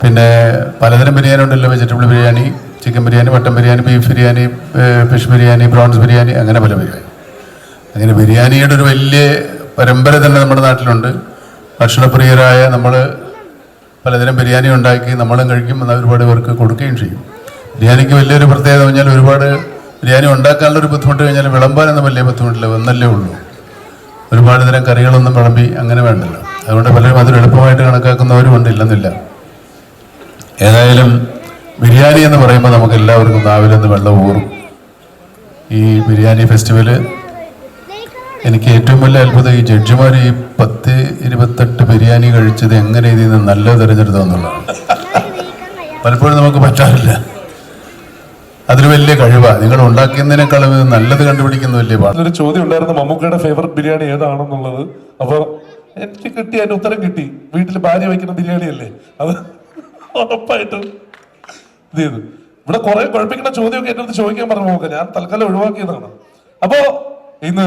പിന്നെ പലതരം ബിരിയാണി ഉണ്ടല്ലോ, vegetable biryani, chicken biryani, mutton biryani, beef biryani, fish biryani, prawns biryani, അങ്ങനെ പല ബിരിയാണി. അങ്ങനെ ബിരിയാണിയുടെ ഒരു വലിയ പരമ്പര തന്നെ നമ്മുടെ നാട്ടിലുണ്ട്. ഭക്ഷണപ്രിയരായ നമ്മൾ പലതരം ബിരിയാണി ഉണ്ടാക്കി നമ്മളും കഴിക്കും, ഒരുപാട് പേർക്ക് കൊടുക്കുകയും ചെയ്യും. ബിരിയാണിക്ക് വലിയൊരു പ്രത്യേകത പറഞ്ഞാൽ ഒരുപാട് ബിരിയാണി ഉണ്ടാക്കാനുള്ളൊരു ബുദ്ധിമുട്ട് കഴിഞ്ഞാൽ വിളമ്പാനൊന്നും വലിയ ബുദ്ധിമുട്ടില്ല, ഒന്നല്ലേ ഉള്ളൂ. ഒരുപാട് തരം കറികളൊന്നും വിളമ്പി അങ്ങനെ വേണ്ടല്ലോ. അതുകൊണ്ട് പലരും അതൊരു എളുപ്പമായിട്ട് കണക്കാക്കുന്നവരും ഉണ്ട്, ഇല്ലെന്നില്ല. ഏതായാലും ബിരിയാണി എന്ന് പറയുമ്പോൾ നമുക്ക് എല്ലാവർക്കും നാവിൽ നിന്ന് വെള്ളം ഊറും. ഈ ബിരിയാണി ഫെസ്റ്റിവല് എനിക്ക് ഏറ്റവും വലിയ അത്ഭുതം ഈ ജഡ്ജിമാർ ഈ 10-28 ബിരിയാണി കഴിച്ചത് എങ്ങനെ ഇതിൽ നിന്ന് നല്ലത് തിരഞ്ഞെടുത്താന്നുള്ളതാണ്. പലപ്പോഴും നമുക്ക് പറ്റാറില്ല. അതൊരു വലിയ കഴിവാണ്. നിങ്ങൾ ഉണ്ടാക്കുന്നതിനേക്കാളും നല്ലത് കണ്ടുപിടിക്കുന്ന വലിയ പാട്. ഒരു ചോദ്യം ഉണ്ടായിരുന്നു, മമ്മൂക്കയുടെ ഫേവററ്റ് ബിരിയാണി ഏതാണെന്നുള്ളത്. അപ്പൊ എനിക്ക് കിട്ടി, അതിന് ഉത്തരം കിട്ടി. വീട്ടിൽ ഭാര്യ വയ്ക്കുന്ന ബിരിയാണി അല്ലേ അത്, ഉറപ്പായിട്ടും ഇത് ചെയ്തു. ഇവിടെ കുറെ കുഴപ്പിക്കുന്ന ചോദ്യമൊക്കെ എന്റെ അടുത്ത് ചോദിക്കാൻ പറഞ്ഞു നോക്കാം, ഞാൻ തൽക്കാലം ഒഴിവാക്കിയതാണ്. അപ്പോ ഇന്ന്